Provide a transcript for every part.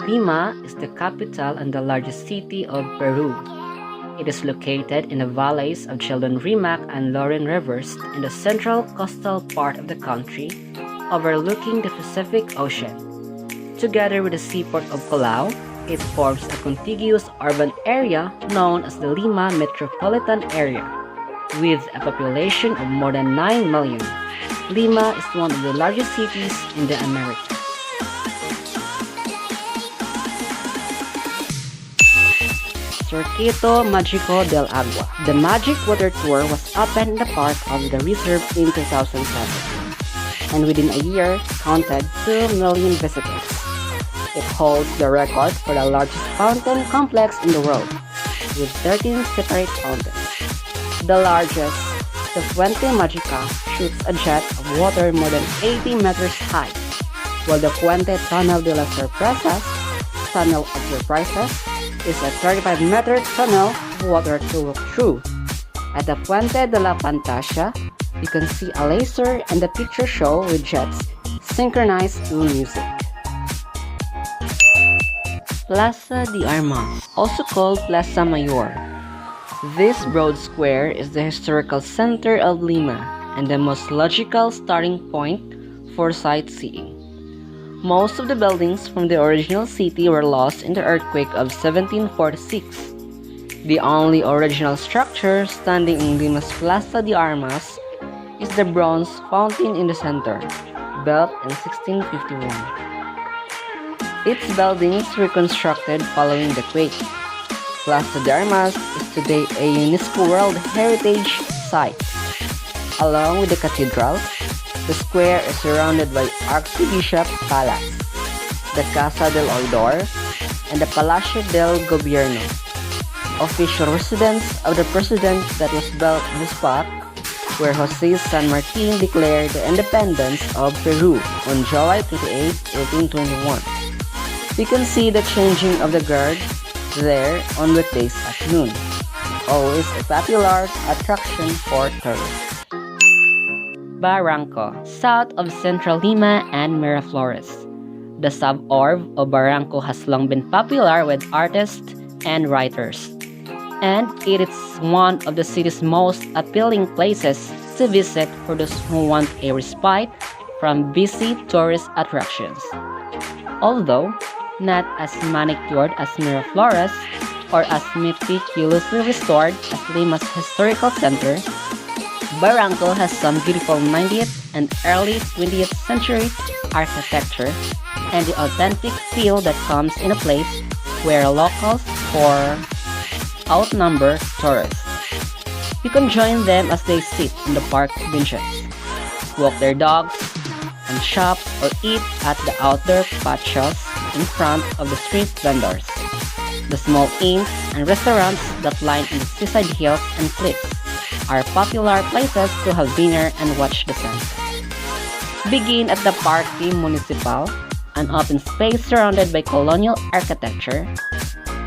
Lima is the capital and the largest city of Peru. It is located in the valleys of Childon Rimac and Lorin rivers in the central coastal part of the country, overlooking the Pacific Ocean. Together with the seaport of Callao, it forms a contiguous urban area known as the Lima Metropolitan Area. With a population of more than 9 million, Lima is one of the largest cities in the Americas. Circuito Mágico del Agua. The Magic Water Tour was opened in the park of the reserve in 2007, and within a year counted 2 million visitors. It holds the record for the largest fountain complex in the world, with 13 separate fountains. The largest, the Fuente Magica, shoots a jet of water more than 80 meters high, while the Fuente Tunnel de las Sorpresas, Tunnel of Surprises, is a 35-meter tunnel of water to walk through. At the Fuente de la Fantasia, you can see a laser and a picture show with jets synchronized to music. Plaza de Armas, also called Plaza Mayor. This broad square is the historical center of Lima and the most logical starting point for sightseeing. Most of the buildings from the original city were lost in the earthquake of 1746. The only original structure standing in Lima's Plaza de Armas is the bronze fountain in the center, built in 1651. Its buildings were constructed following the quake. Plaza de Armas is today a UNESCO World Heritage Site. Along with the cathedral, the square is surrounded by Archbishop Palace, the Casa del Oidor, and the Palacio del Gobierno, official residence of the president that was built in the spot where José San Martin declared the independence of Peru on July 28, 1821. You can see the changing of the guard there on weekdays at noon, always a popular attraction for tourists. Barranco, south of central Lima and Miraflores. The suburb of Barranco has long been popular with artists and writers, and it is one of the city's most appealing places to visit for those who want a respite from busy tourist attractions. Although not as manicured as Miraflores or as meticulously restored as Lima's historical center, Barranco has some beautiful 19th and early 20th century architecture and the authentic feel that comes in a place where locals outnumber tourists. You can join them as they sit on the park benches, walk their dogs, and shop or eat at the outdoor patios in front of the street vendors. The small inns and restaurants that line in the seaside hills and cliffs are popular places to have dinner and watch the sunset. Begin at the Parque Municipal, an open space surrounded by colonial architecture.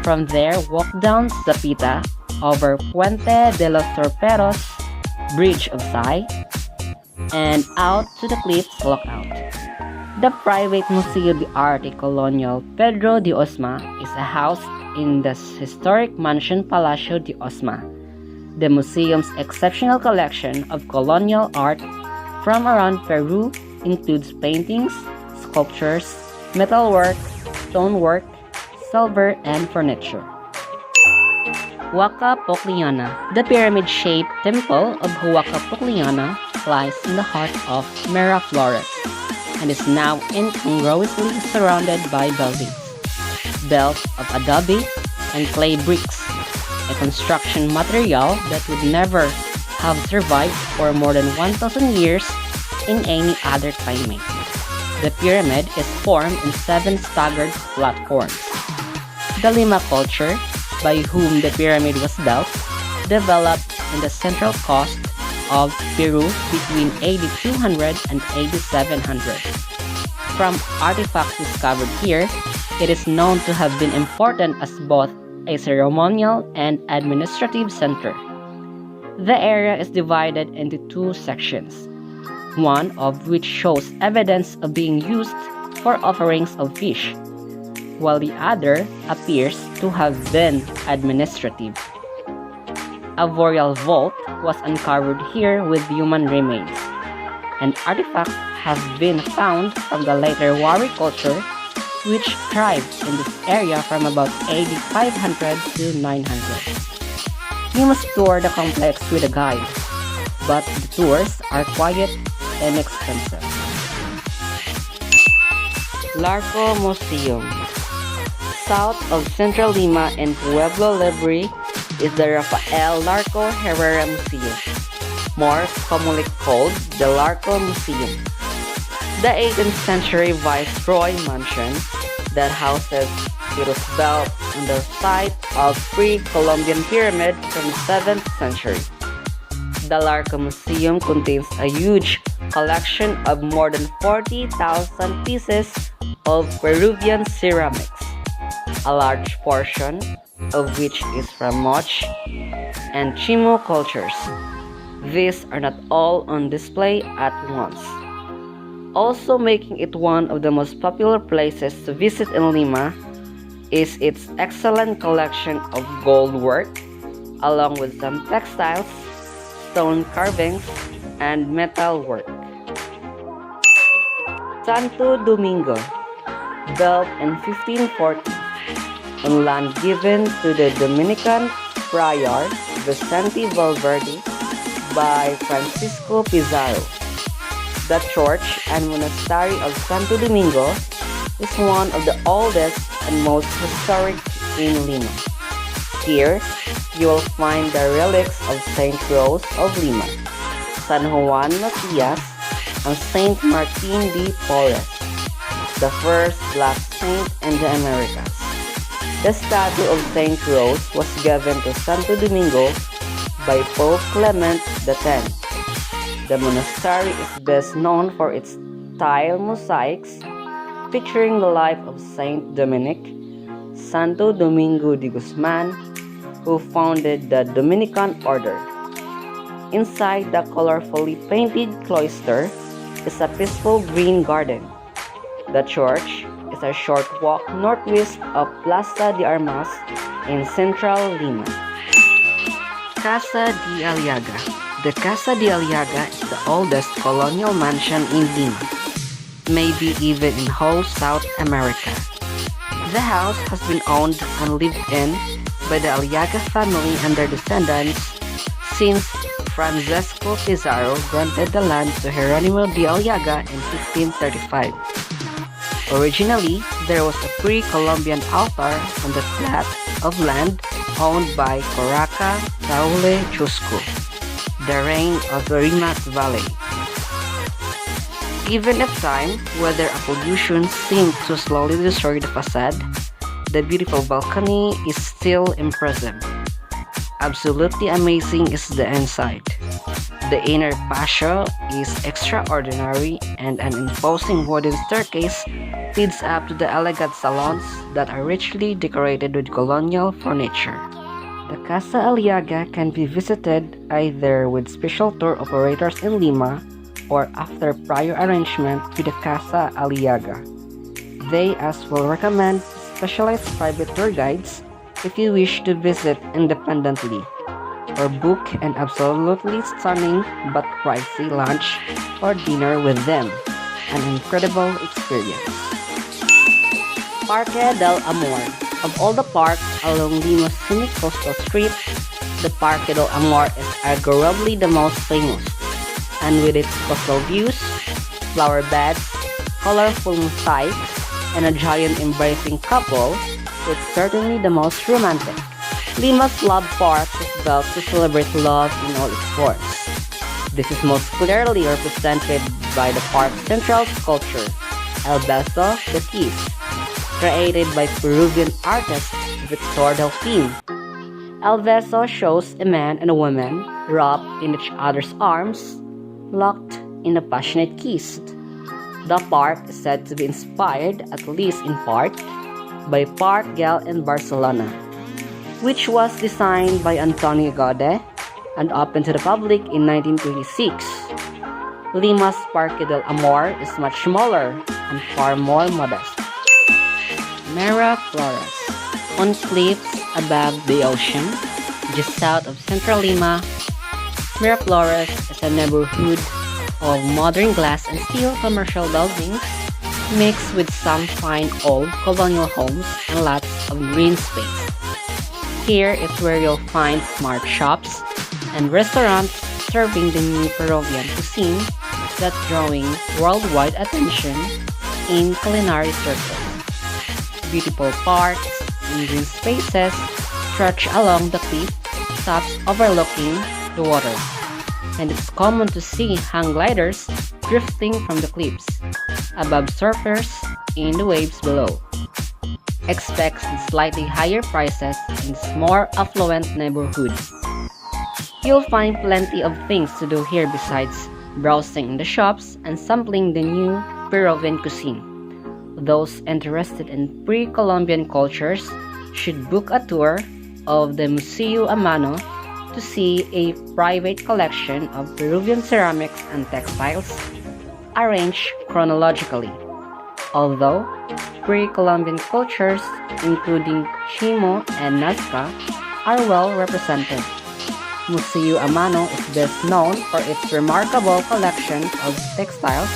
From there, walk down Zapita, over Puente de los Torpedos, Bridge of Sai, and out to the cliffs lookout. The private Museo de Arte Colonial Pedro de Osma is a house in the historic mansion Palacio de Osma. The museum's exceptional collection of colonial art from around Peru includes paintings, sculptures, metalwork, stonework, silver, and furniture. Guaca Pogliana. The pyramid-shaped temple of Guaca Pogliana lies in the heart of Miraflores and is now incongruously surrounded by buildings built of adobe and clay bricks, a construction material that would never have survived for more than 1,000 years in any other climate. The pyramid is formed in 7 staggered platforms. The Lima culture, by whom the pyramid was built, developed in the central coast of Peru between AD 200 and AD 700. From artifacts discovered here, it is known to have been important as both a ceremonial and administrative center. The area is divided into 2 sections, one of which shows evidence of being used for offerings of fish, while the other appears to have been administrative. A burial vault was uncovered here with human remains, and artifacts have been found from the later warrior culture, which thrived in this area from about AD 500 to 900. You must tour the complex with a guide, but the tours are quiet and expensive. Larco Museum. South of Central Lima and Pueblo Libre is the Rafael Larco Herrera Museum, more commonly called the Larco Museum. The 18th century Viceroy mansion that houses Roosevelt on the site of pre-Columbian pyramid from the 7th century. The Larco Museum contains a huge collection of more than 40,000 pieces of Peruvian ceramics, a large portion of which is from Moche and Chimo cultures. These are not all on display at once. Also making it one of the most popular places to visit in Lima is its excellent collection of gold work, along with some textiles, stone carvings, and metal work. Santo Domingo, built in 1540 on land given to the Dominican friar Vicente Valverde by Francisco Pizarro. The church and monastery of Santo Domingo is one of the oldest and most historic in Lima. Here, you will find the relics of Saint Rose of Lima, San Juan Macias, and Saint Martin de Porres, the first black saint in the Americas. The statue of Saint Rose was given to Santo Domingo by Pope Clement X. The monastery is best known for its tile mosaics featuring the life of Saint Dominic, Santo Domingo de Guzman, who founded the Dominican order. Inside the colorfully painted cloister is a peaceful green garden. The church is a short walk northwest of Plaza de Armas in central Lima. Casa El Yaga. The Casa El Yaga is the oldest colonial mansion in Lima, maybe even in whole South America. The house has been owned and lived in by the El Yaga family and their descendants since Francisco Pizarro granted the land to Jeronimo de El Yaga in 1535. Originally, there was a pre-Columbian altar on the plat of land owned by Coraca Taule Chusco, the reign of the Rimac Valley. Given at time, weather and pollution seemed to slowly destroy the facade, the beautiful balcony is still impressive. Absolutely amazing is the inside. The inner patio is extraordinary, and an imposing wooden staircase leads up to the elegant salons that are richly decorated with colonial furniture. The Casa El Yaga can be visited either with special tour operators in Lima or after prior arrangement with the Casa El Yaga. They as well recommend specialized private tour guides if you wish to visit independently, or book an absolutely stunning but pricey lunch or dinner with them. An incredible experience. Parque del Amor. Of all the parks along Lima's scenic coastal strip, the Parque del Amor is arguably the most famous, and with its coastal views, flower beds, colorful mosaics, and a giant embracing couple, it's certainly the most romantic. Lima's Love Park is built to celebrate love in all its forms. This is most clearly represented by the park's central sculpture, El Beso de Kiss, created by Peruvian artist Victor Delfin. El Beso shows a man and a woman wrapped in each other's arms, locked in a passionate kiss. The park is said to be inspired, at least in part, by Parc Güell in Barcelona, which was designed by Antonio Gaude and opened to the public in 1926. Lima's Parque del Amor is much smaller and far more modest. Miraflores. On cliffs above the ocean, just south of central Lima, Miraflores is a neighborhood of modern glass and steel commercial buildings mixed with some fine old colonial homes and lots of green space. Here is where you'll find smart shops and restaurants serving the new Peruvian cuisine that's drawing worldwide attention in culinary circles. Beautiful parks and green spaces stretch along the cliff tops overlooking the water, and it's common to see hang gliders drifting from the cliffs above surfers in the waves below. Expect slightly higher prices in this more affluent neighborhood. You'll find plenty of things to do here besides browsing in the shops and sampling the new Peruvian cuisine. Those interested in pre-Columbian cultures should book a tour of the Museo a Mano to see a private collection of Peruvian ceramics and textiles arranged chronologically. Although pre-Columbian cultures, including Chimo and Nazca, are well represented, Museo a Mano is best known for its remarkable collection of textiles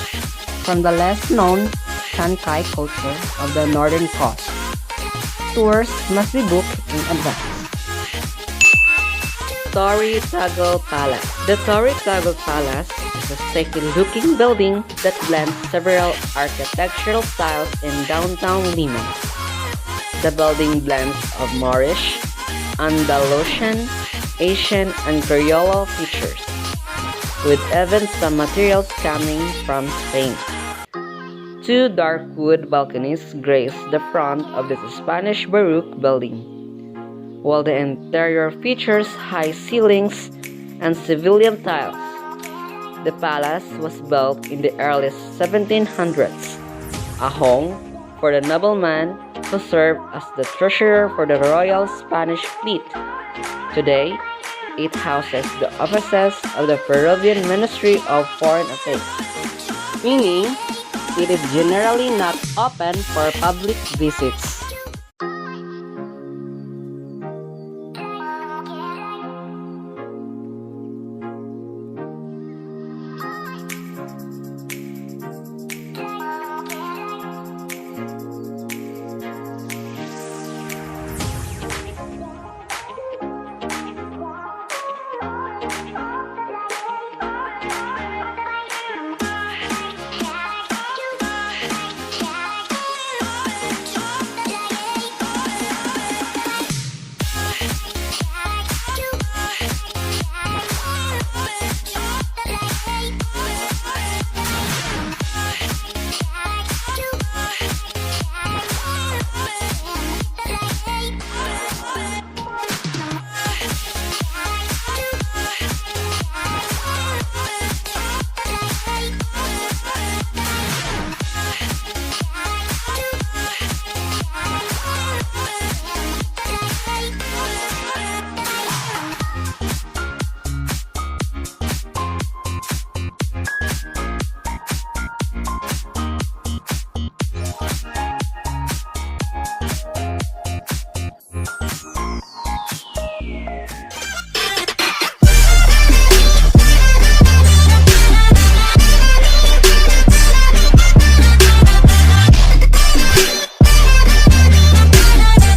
from the less-known Chancay culture of the northern coast. Tours must be booked in advance. Torre Tago Palace. The Torre Tago Palace is a stately-looking building that blends several architectural styles in downtown Lima. The building blends of Moorish, Andalusian, Asian, and Criollo features, with even some materials coming from Spain. Two dark wood balconies grace the front of this Spanish Baroque building, while the interior features high ceilings and civilian tiles. The palace was built in the early 1700s, a home for the nobleman who served as the treasurer for the Royal Spanish Fleet. Today, it houses the offices of the Peruvian Ministry of Foreign Affairs, meaning it is generally not open for public visits.